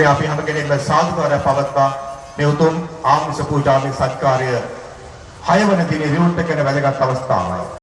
අපි හැම කෙනෙක්ම සාදුකාරය පවත්වා මේ උතුම් ආමිස පූජාවේ සත්කාරය 6 වන දිනේ විවෘත කරන වැදගත් අවස්ථාවයි.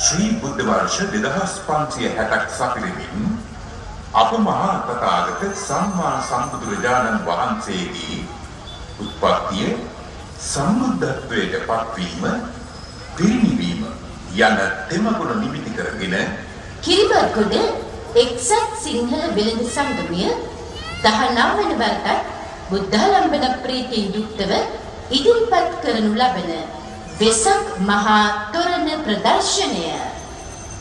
ශ්‍රී බුද්ධ වර්ෂ 2560ක් සපිරමින් අප මහා තථාගත සම්මා සම්බුදුරජාණන් වහන්සේගේ උත්පත්තිය සම්බුද්ධත්වයට පත්වීම පිරිනිවීම යන තෙමගුණ නිමිති කරගෙන කිරිබත්ගොඩ එක්සත් සිංහල වෙළඳ සංගමය 19 වන වරටත් බුද්ධාලම්බන ප්‍රීතියෙන් යුක්තව ඉදිරිපත් කරනු ලබන වෙසක් මහා තොරණ ප්‍රදර්ශනය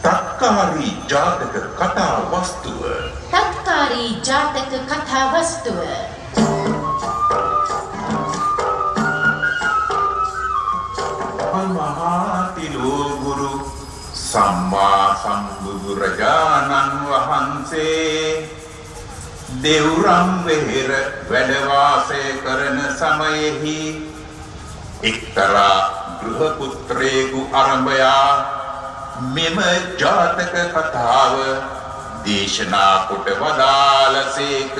තක්කාරී ජාතක කතා වස්තුව මහා තිලෝගුරු සම්මා සම්බුදුරජාණන් වහන්සේ දෙව්රම් වෙහෙර වැඩ වාසය කරන සමයෙහි එක්තරා ගෘහ පුත්‍රයෙකු අරඹයා මෙම ජාතක කතාව දේශනා කොට වදාළසේක.